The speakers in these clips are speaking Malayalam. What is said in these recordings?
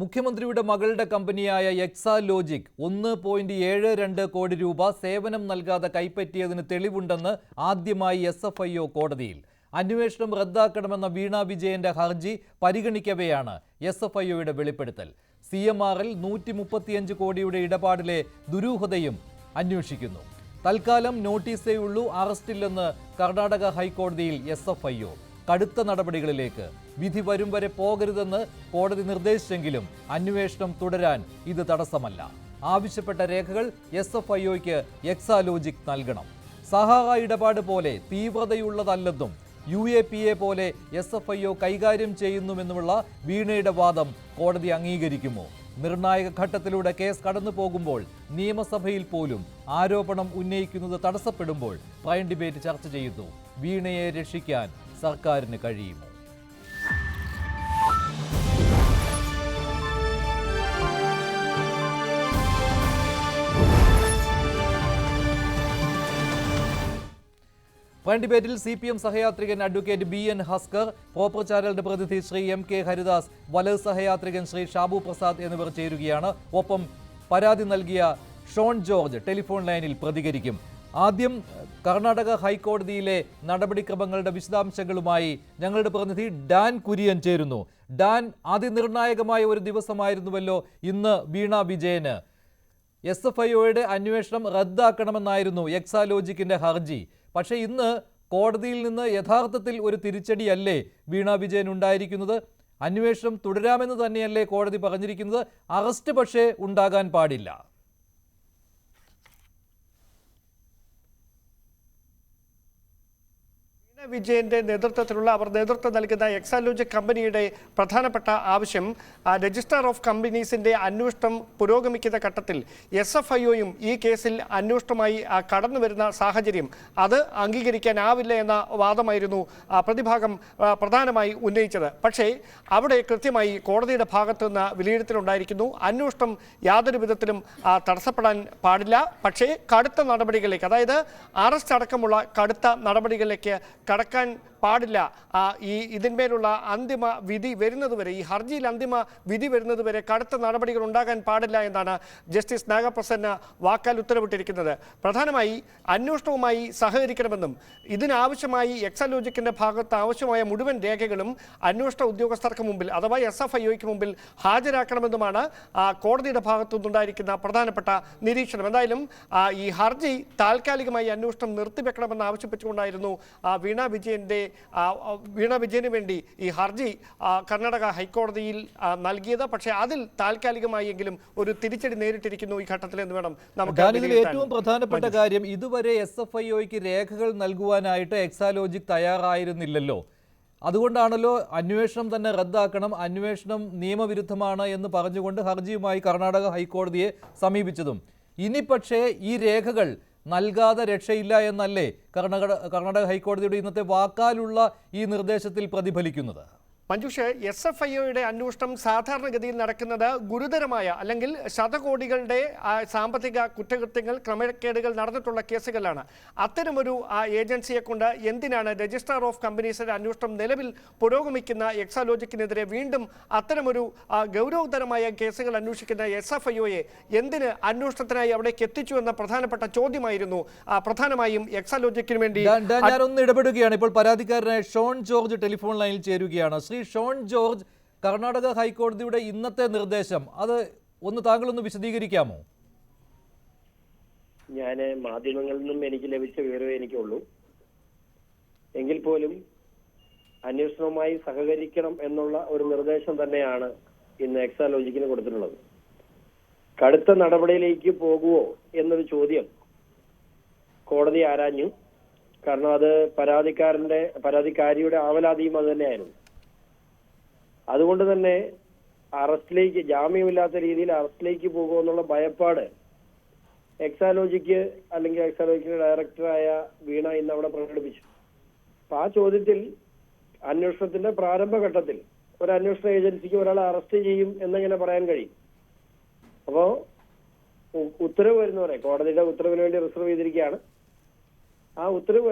മുഖ്യമന്ത്രിയുടെ മകളുടെ കമ്പനിയായ എക്സാലോജിക് 1.72 കോടി രൂപ സേവനം നൽകാതെ കൈപ്പറ്റിയതിന് തെളിവുണ്ടെന്ന് ആദ്യമായി SFIO കോടതിയിൽ. അന്വേഷണം റദ്ദാക്കണമെന്ന വീണ വിജയന്റെ ഹർജി പരിഗണിക്കവെയാണ് SFIOയുടെ വെളിപ്പെടുത്തൽ. CMRൽ 135 കോടിയുടെ ഇടപാടിലെ ദുരൂഹതയും അന്വേഷിക്കുന്നു. തൽക്കാലം നോട്ടീസേ ഉള്ളൂ, അറസ്റ്റില്ലെന്ന് കർണാടക ഹൈക്കോടതിയിൽ SFIO. കടുത്ത നടപടികളിലേക്ക് വിധി വരും വരെ പോകരുതെന്ന് കോടതി നിർദ്ദേശിച്ചെങ്കിലും അന്വേഷണം തുടരാൻ ഇത് തടസ്സമല്ല. ആവശ്യപ്പെട്ട രേഖകൾ SFIOയ്ക്ക് എക്സാലോജിക് നൽകണം. സഹാറ ഇടപാട് പോലെ തീവ്രതയുള്ളതല്ലെന്നും UAPA പോലെ SFIO കൈകാര്യം ചെയ്യുന്നുമെന്നുമുള്ള വീണയുടെ വാദം കോടതി അംഗീകരിക്കുമോ? നിർണായക ഘട്ടത്തിലൂടെ കേസ് കടന്നു പോകുമ്പോൾ നിയമസഭയിൽ പോലും ആരോപണം ഉന്നയിക്കുന്നത് തടസ്സപ്പെടുമ്പോൾ പ്രൈം ഡിബേറ്റ് ചർച്ച ചെയ്യുന്നു. വീണയെ രക്ഷിക്കാൻ സർക്കാരിന് കഴിയുമോ? പ്രൈം ഡിബേറ്റിൽ CPM സഹയാത്രികൻ അഡ്വക്കേറ്റ് BN ഹസ്കർ, പ്രോപ്പർ ചാനലിന്റെ പ്രതിനിധി ശ്രീ MK ഹരിദാസ്, വലത് സഹയാത്രികൻ ശ്രീ ഷാബു പ്രസാദ് എന്നിവർ ചേരുകയാണ്. ഒപ്പം പരാതി നൽകിയ ഷോൺ ജോർജ് ടെലിഫോൺ ലൈനിൽ പ്രതികരിക്കും. ആദ്യം കർണാടക ഹൈക്കോടതിയിലെ നടപടിക്രമങ്ങളുടെ വിശദാംശങ്ങളുമായി ഞങ്ങളുടെ പ്രതിനിധി ഡാൻ കുര്യൻ ചേരുന്നു. ഡാൻ, അതിനിർണായകമായ ഒരു ദിവസമായിരുന്നുവല്ലോ ഇന്ന് വീണ വിജയന്. SFIOയുടെ അന്വേഷണം റദ്ദാക്കണമെന്നായിരുന്നു എക്സാലോജിക്കിന്റെ ഹർജി. പക്ഷേ ഇന്ന് കോടതിയിൽ നിന്ന് യഥാർത്ഥത്തിൽ ഒരു തിരിച്ചടിയല്ലേ വീണ വിജയൻ ഉണ്ടായിരിക്കുന്നത്? അന്വേഷണം തുടരാമെന്ന് തന്നെയല്ലേ കോടതി പറഞ്ഞിരിക്കുന്നത്? അറസ്റ്റ് പക്ഷേ ഉണ്ടാകാൻ പാടില്ല. വിജയന്റെ നേതൃത്വത്തിലുള്ള അവർ നേതൃത്വം നൽകുന്ന എക്സാലോജിക് കമ്പനിയുടെ പ്രധാനപ്പെട്ട ആവശ്യം രജിസ്ട്രാർ ഓഫ് കമ്പനീസിന്റെ അന്വേഷണം പുരോഗമിക്കുന്ന ഘട്ടത്തിൽ SFIOയും ഈ കേസിൽ അന്വേഷണമായി കടന്നു വരുന്ന സാഹചര്യം അത് അംഗീകരിക്കാനാവില്ല എന്ന വാദമായിരുന്നു പ്രതിഭാഗം പ്രധാനമായി ഉന്നയിച്ചത്. പക്ഷേ അവിടെ കൃത്യമായി കോടതിയുടെ ഭാഗത്തു നിന്ന് വിലയിരുത്തലുണ്ടായിരിക്കുന്നു. അന്വേഷണം യാതൊരു വിധത്തിലും തടസ്സപ്പെടാൻ പാടില്ല. പക്ഷേ കടുത്ത നടപടികളിലേക്ക്, അതായത് അറസ്റ്റ് അടക്കമുള്ള കടുത്ത നടപടികളിലേക്ക് കടക്കാൻ പാടില്ല. ഇതിന്മേലുള്ള അന്തിമ വിധി വരുന്നതുവരെ, ഈ ഹർജിയിൽ അന്തിമ വിധി വരുന്നതുവരെ കടുത്ത നടപടികൾ ഉണ്ടാകാൻ പാടില്ല എന്നാണ് ജസ്റ്റിസ് നാഗപ്രസന്ന വാക്കാൽ ഉത്തരവിട്ടിരിക്കുന്നത്. പ്രധാനമായി അന്വേഷണവുമായി സഹകരിക്കണമെന്നും ഇതിനാവശ്യമായി എക്സാലോജിക്കിന്റെ ഭാഗത്ത് ആവശ്യമായ മുഴുവൻ രേഖകളും അന്വേഷണ ഉദ്യോഗസ്ഥർക്ക് മുമ്പിൽ അഥവാ SFIOയ്ക്ക് മുമ്പിൽ ഹാജരാക്കണമെന്നുമാണ് കോടതിയുടെ ഭാഗത്തു നിന്നുണ്ടായിരിക്കുന്ന പ്രധാനപ്പെട്ട നിരീക്ഷണം. എന്തായാലും ഈ ഹർജി താൽക്കാലികമായി അന്വേഷണം നിർത്തിവെക്കണമെന്ന് ആവശ്യപ്പെട്ടുകൊണ്ടായിരുന്നു വീണ വിജയന് വേണ്ടി ഈ ഹർജി കർണാടക ഹൈക്കോടതിയിൽ നൽകിയത്. പക്ഷേ അതിൽ താൽക്കാലികമായെങ്കിലും ഒരു തിരിച്ചടി നേരിട്ടിരിക്കുന്നു ഈ ഘട്ടത്തിൽ എന്ന് വേണം നമുക്ക്. ഏറ്റവും പ്രധാനപ്പെട്ട കാര്യം, ഇതുവരെ SFIOയ്ക്ക് രേഖകൾ നൽകുവാനായിട്ട് എക്സാലോജിക് തയ്യാറായിരുന്നില്ലല്ലോ. അതുകൊണ്ടാണല്ലോ അന്വേഷണം തന്നെ റദ്ദാക്കണം, അന്വേഷണം നിയമവിരുദ്ധമാണ് എന്ന് പറഞ്ഞുകൊണ്ട് ഹർജിയുമായി കർണാടക ഹൈക്കോടതിയെ സമീപിച്ചതും. ഇനി പക്ഷേ ഈ രേഖകൾ നൽകാതെ രക്ഷയില്ല എന്നല്ലേ കർണാടക ഹൈക്കോടതിയുടെ ഇന്നത്തെ വാക്കാലുള്ള ഈ നിർദ്ദേശത്തിൽ പ്രതിഫലിക്കുന്നത്? മഞ്ജുഷ്, SFIOയുടെ അന്വേഷണം സാധാരണഗതിയിൽ നടക്കുന്നത് ഗുരുതരമായ അല്ലെങ്കിൽ ശതകോടികളുടെ സാമ്പത്തിക കുറ്റകൃത്യങ്ങൾ, ക്രമക്കേടുകൾ നടന്നിട്ടുള്ള കേസുകളിലാണ്. അത്തരമൊരു ഏജൻസിയെ കൊണ്ട് എന്തിനാണ് രജിസ്ട്രാർ ഓഫ് കമ്പനീസിന്റെ അന്വേഷണം നിലവിൽ പുരോഗമിക്കുന്ന എക്സാലോജിക്കിനെതിരെ വീണ്ടും അത്തരമൊരു ഗൗരവതരമായ കേസുകൾ അന്വേഷിക്കുന്ന SFIOയെ എന്തിന് അന്വേഷണത്തിനായി അവിടേക്ക് എത്തിച്ചു എന്ന പ്രധാനപ്പെട്ട ചോദ്യമായിരുന്നു പ്രധാനമായും എക്സാലോജിക്കിന് വേണ്ടി. ഞാനൊന്ന് ഇടപെടുകയാണ്. ഇപ്പോൾ പരാതിക്കാരനായ ഷോൺ ജോർജ് ടെലിഫോൺ ലൈനിൽ ചേരുകയാണ്. ശ്രീ ഷോൺ ജോർജ്, കർണാടക ഹൈക്കോടതിയുടെ ഇന്നത്തെ നിർദ്ദേശം അത് താങ്കളൊന്ന് വിശദീകരിക്കാമോ? ഞാൻ മാധ്യമങ്ങളിൽ നിന്നും എനിക്ക് ലഭിച്ച വിവരമേ എനിക്കുള്ളൂ. എങ്കിൽ പോലും അന്വേഷണവുമായി സഹകരിക്കണം എന്നുള്ള ഒരു നിർദ്ദേശം തന്നെയാണ് ഇന്ന് എക്സാലോജിക്കിന് കൊടുത്തിട്ടുള്ളത്. കടുത്ത നടപടിയിലേക്ക് പോകുമോ എന്നൊരു ചോദ്യം കോടതി ആരാഞ്ഞു. കാരണം അത് പരാതിക്കാരിയുടെ ആവലാതിയും അത് തന്നെയായിരുന്നു. അതുകൊണ്ട് തന്നെ അറസ്റ്റിലേക്ക്, ജാമ്യമില്ലാത്ത രീതിയിൽ അറസ്റ്റിലേക്ക് പോകുമെന്നുള്ള ഭയപ്പാട് എക്സാലോജിക്ക് അല്ലെങ്കിൽ എക്സാലോജിക്കിന്റെ ഡയറക്ടറായ വീണ ഇന്ന് അവിടെ പ്രകടിപ്പിച്ചു. അപ്പൊ ആ ചോദ്യത്തിൽ അന്വേഷണത്തിന്റെ പ്രാരംഭഘട്ടത്തിൽ ഒരു അന്വേഷണ ഏജൻസിക്ക് ഒരാളെ അറസ്റ്റ് ചെയ്യും എന്നെങ്ങനെ പറയാൻ കഴിയും? അപ്പോ ഉത്തരവ് വരുന്നവരെ, കോടതിയുടെ ഉത്തരവിന് വേണ്ടി റിസർവ് ചെയ്തിരിക്കുകയാണ്. ആ ഉത്തരവ്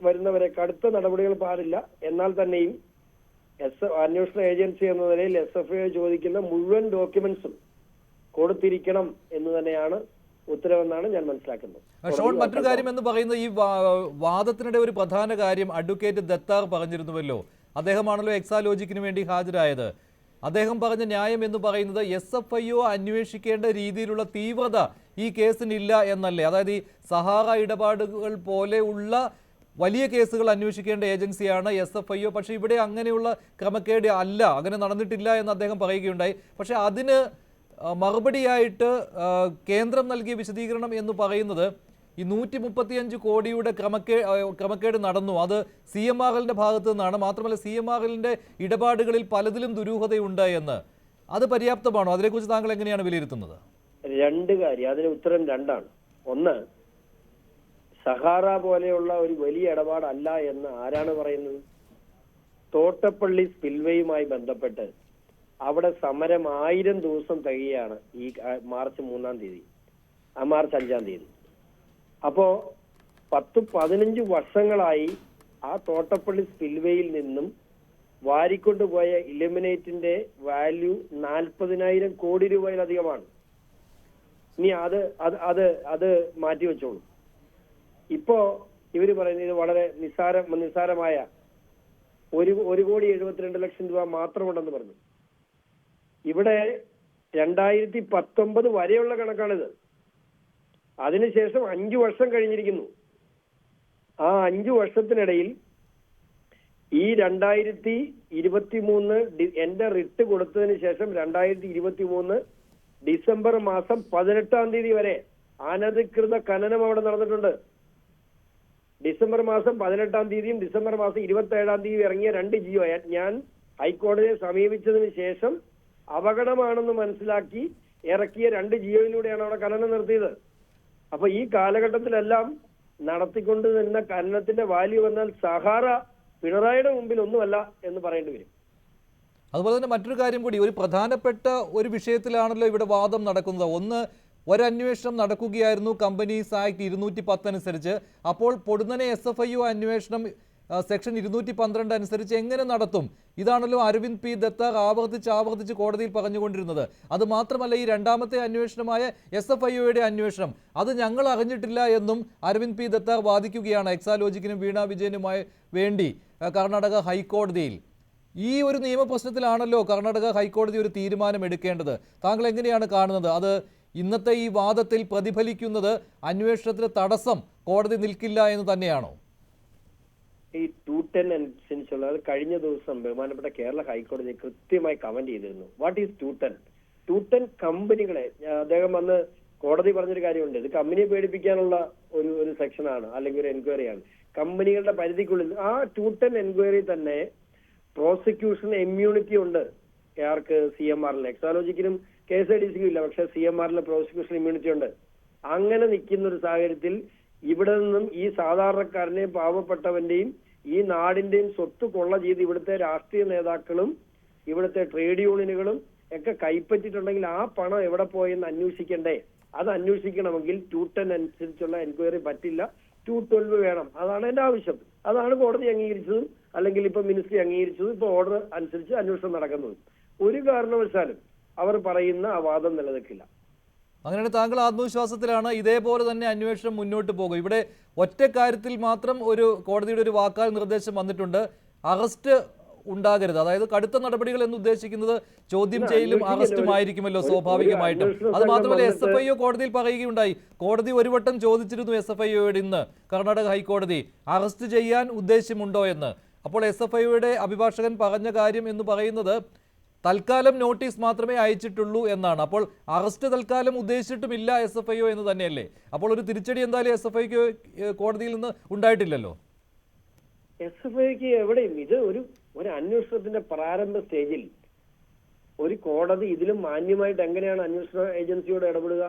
വരുന്നവരെ കടുത്ത നടപടികൾ പാടില്ല. എന്നാൽ തന്നെയും അന്വേഷണ ഏജൻസി എന്ന നിലയിൽ SFIO ചോദിക്കുന്ന മുഴുവൻ ഡോക്യുമെന്റ്സും കൊടുത്തിരിക്കണം എന്ന് തന്നെയാണ് ഉത്തരവെന്നാണ് ഞാൻ മനസ്സിലാക്കുന്നത്. ഷോൺ, മറ്റൊരു കാര്യം എന്ന് പറയുന്നത് ഈ വാദത്തിനിടെ ഒരു പ്രധാന കാര്യം അഡ്വക്കേറ്റ് ദത്താർ പറഞ്ഞിരുന്നുവല്ലോ. അദ്ദേഹമാണല്ലോ എക്സാലോജിക്കിന് വേണ്ടി ഹാജരായത്. അദ്ദേഹം പറഞ്ഞ ന്യായം എന്ന് പറയുന്നത് SFIO അന്വേഷിക്കേണ്ട രീതിയിലുള്ള തീവ്രത ഈ കേസിനില്ല എന്നല്ലേ. അതായത് ഈ സഹാറ ഇടപാടുകൾ പോലെയുള്ള വലിയ കേസുകൾ അന്വേഷിക്കേണ്ട ഏജൻസിയാണ് SFIO. പക്ഷേ ഇവിടെ അങ്ങനെയുള്ള ക്രമക്കേട് അല്ല, അങ്ങനെ നടന്നിട്ടില്ല എന്ന് അദ്ദേഹം പറയുകയുണ്ടായി. പക്ഷേ അതിന് മറുപടിയായിട്ട് കേന്ദ്രം നൽകിയ വിശദീകരണം എന്ന് പറയുന്നത് ഈ 135 കോടിയുടെ ക്രമക്കേട് നടന്നു, അത് CMRLന്റെ ഭാഗത്തു നിന്നാണ്. മാത്രമല്ല CMRLന്റെ ഇടപാടുകളിൽ പലതിലും ദുരൂഹതയുണ്ട് എന്ന്. അത് പര്യാപ്തമാണോ? അതിനെക്കുറിച്ച് താങ്കൾ എങ്ങനെയാണ് വിലയിരുത്തുന്നത്? രണ്ട് കാര്യം, അതിന് ഉത്തരം രണ്ടാണ്. ഒന്ന്, സഹാറ പോലെയുള്ള ഒരു വലിയ ഇടപാടല്ല എന്ന് ആരാണ് പറയുന്നത്? തോട്ടപ്പള്ളി സ്പിൽവേയുമായി ബന്ധപ്പെട്ട് അവിടെ സമരം 1000 ദിവസം തികയാണ് ഈ മാർച്ച് 3-ാം തീയതി, മാർച്ച് 5-ാം തീയതി. അപ്പോ 10-15 വർഷങ്ങളായി ആ തോട്ടപ്പള്ളി സ്പിൽവേയിൽ നിന്നും വാരിക്കൊണ്ടുപോയ ഇലുമിനേറ്റിന്റെ വാല്യൂ 40,000 കോടി രൂപയിലധികമാണ്. ഇനി അത് മാറ്റിവെച്ചോളൂ. ഇപ്പോ ഇവര് പറയുന്നത് ഇത് വളരെ നിസ്സാരമായ 1,72,00,000 രൂപ മാത്രമുണ്ടെന്ന് പറഞ്ഞു. ഇവിടെ 2019 വരെയുള്ള കണക്കാണിത്. അതിനുശേഷം 5 വർഷം കഴിഞ്ഞിരിക്കുന്നു. ആ 5 വർഷത്തിനിടയിൽ ഈ 2023 എന്റെ റിട്ട് കൊടുത്തതിന് ശേഷം 2023 ഡിസംബർ മാസം 18-ാം തീയതി വരെ അനധികൃത ഖനനം അവിടെ നടന്നിട്ടുണ്ട്. ഡിസംബർ മാസം 18-ാം തീയതിയും ഡിസംബർ മാസം 27-ാം തീയതി ഇറങ്ങിയ 2 ജിയോ ഞാൻ ഹൈക്കോടതിയെ സമീപിച്ചതിന് ശേഷം അപകടമാണെന്ന് മനസ്സിലാക്കി ഇറക്കിയ 2 ജിയോയിലൂടെയാണ് അവിടെ ഖനനം നിർത്തിയത്. അപ്പൊ ഈ കാലഘട്ടത്തിലെല്ലാം നടത്തിക്കൊണ്ട് നിന്ന ഖനനത്തിന്റെ വാല്യൂ വന്നാൽ സഹാറ പിണറായിയുടെ മുമ്പിൽ ഒന്നുമല്ല എന്ന് പറയേണ്ടി വരും. അതുപോലെ തന്നെ മറ്റൊരു കാര്യം കൂടി, ഒരു പ്രധാനപ്പെട്ട ഒരു വിഷയത്തിലാണല്ലോ ഇവിടെ വാദം നടക്കുന്നത്. ഒന്ന്, ഒരന്വേഷണം നടക്കുകയായിരുന്നു കമ്പനീസ് ആക്ട് 210 അനുസരിച്ച്. അപ്പോൾ പൊടുന്നനെ SFIO അന്വേഷണം സെക്ഷൻ 212 അനുസരിച്ച് എങ്ങനെ നടത്തും? ഇതാണല്ലോ അരവിന്ദ് പി ദത്താർ ആവർത്തിച്ച് കോടതിയിൽ പറഞ്ഞുകൊണ്ടിരുന്നത്. അത് മാത്രമല്ല, ഈ രണ്ടാമത്തെ അന്വേഷണമായ SFIOയുടെ അന്വേഷണം അത് ഞങ്ങൾ അറിഞ്ഞിട്ടില്ല എന്നും അരവിന്ദ് പി ദത്താർ വാദിക്കുകയാണ് എക്സാലോജിക്കിനും വീണ വിജയനുമായി വേണ്ടി കർണാടക ഹൈക്കോടതിയിൽ. ഈ ഒരു നിയമപ്രശ്നത്തിലാണല്ലോ കർണാടക ഹൈക്കോടതി ഒരു തീരുമാനം എടുക്കേണ്ടത്. താങ്കൾ എങ്ങനെയാണ് കാണുന്നത്? അത് ഇന്നത്തെ ഈ വാദത്തിൽ പ്രതിഫലിക്കുന്നത് അന്വേഷണത്തിന് തടസ്സം കോടതി നിൽക്കില്ല എന്ന് തന്നെയാണോ? ഈ 210 അനുസരിച്ചുള്ള കഴിഞ്ഞ ദിവസം ബഹുമാനപ്പെട്ട കേരള ഹൈക്കോടതി കൃത്യമായി കമന്റ് ചെയ്തിരുന്നു. What is 210? 210 കമ്പനികളെ അദ്ദേഹം വന്ന് കോടതി പറഞ്ഞൊരു കാര്യമുണ്ട്. ഇത് കമ്പനിയെ പേടിപ്പിക്കാനുള്ള ഒരു സെക്ഷനാണ്, അല്ലെങ്കിൽ ഒരു എൻക്വയറിയാണ്. കമ്പനികളുടെ പരിധിക്കുള്ളിൽ ആ 210 എൻക്വയറി തന്നെ പ്രോസിക്യൂഷൻ ഇമ്മ്യൂണിറ്റി ഉണ്ട്. ആർക്ക്? CMRL. എക്സാലോജിക്കിനും KSIDCക്കും ഇല്ല, പക്ഷെ CMRL പ്രോസിക്യൂഷൻ ഇമ്മ്യൂണിറ്റി ഉണ്ട്. അങ്ങനെ നിൽക്കുന്ന ഒരു സാഹചര്യത്തിൽ ഇവിടെ നിന്നും ഈ സാധാരണക്കാരനെയും പാവപ്പെട്ടവന്റെയും ഈ നാടിന്റെയും സ്വത്ത് കൊള്ള ചെയ്ത് ഇവിടുത്തെ രാഷ്ട്രീയ നേതാക്കളും ഇവിടുത്തെ ട്രേഡ് യൂണിയനുകളും ഒക്കെ കൈപ്പറ്റിയിട്ടുണ്ടെങ്കിൽ ആ പണം എവിടെ പോയെന്ന് അന്വേഷിക്കണ്ടേ? അത് അന്വേഷിക്കണമെങ്കിൽ 210 അനുസരിച്ചുള്ള എൻക്വയറി പറ്റില്ല, 212 വേണം. അതാണ് എന്റെ ആവശ്യം. അതാണ് കോടതി അംഗീകരിച്ചതും, അല്ലെങ്കിൽ ഇപ്പൊ മിനിസ്ട്രി അംഗീകരിച്ചതും, ഇപ്പൊ ഓർഡർ അനുസരിച്ച് അന്വേഷണം നടക്കുന്നതും. ഒരു കാരണവശാലും അവർ പറയുന്ന ആ വാദം നിലനിൽക്കില്ല. അങ്ങനെയാണ് താങ്കൾ ആത്മവിശ്വാസത്തിലാണ് ഇതേപോലെ തന്നെ അന്വേഷണം മുന്നോട്ട് പോകും? ഇവിടെ ഒറ്റ കാര്യത്തിൽ മാത്രം ഒരു കോടതിയുടെ ഒരു വാക്കാൽ നിർദ്ദേശം വന്നിട്ടുണ്ട്, അറസ്റ്റ് ഉണ്ടാകരുത്. അതായത് കടുത്ത നടപടികൾ എന്ന് ഉദ്ദേശിക്കുന്നത് ചോദ്യം ചെയ്യലും അറസ്റ്റും ആയിരിക്കുമല്ലോ സ്വാഭാവികമായിട്ടും. അത് മാത്രമല്ല, SFIO കോടതിയിൽ പറയുകയുണ്ടായി, കോടതി ഒരു വട്ടം ചോദിച്ചിരുന്നു SFIOയോട് ഇന്ന് കർണാടക ഹൈക്കോടതി അറസ്റ്റ് ചെയ്യാൻ ഉദ്ദേശമുണ്ടോ എന്ന്. അപ്പോൾ SFIOയുടെ അഭിഭാഷകൻ പറഞ്ഞ കാര്യം എന്ന് പറയുന്നത് തൽക്കാലം നോട്ടീസ് മാത്രമേ അയച്ചിട്ടുള്ളൂ എന്നാണ്. അപ്പോൾ അറസ്റ്റ് തൽക്കാലം ഉദ്ദേശിച്ചിട്ടുമില്ല SFIO എന്ന് തന്നെയല്ലേ? അപ്പോൾ ഒരു തിരിച്ചടി എന്തായാലും SFIOക്ക് കോടതിയിൽ നിന്ന് ഉണ്ടായിട്ടില്ലല്ലോ. SFIOക്ക് എവിടെയും ഇത് ഒരു അന്വേഷണത്തിന്റെ പ്രാരംഭ സ്റ്റേജിൽ ഒരു കോടതി ഇതിലും മാന്യമായിട്ട് എങ്ങനെയാണ് അന്വേഷണ ഏജൻസിയോട് ഇടപെടുക?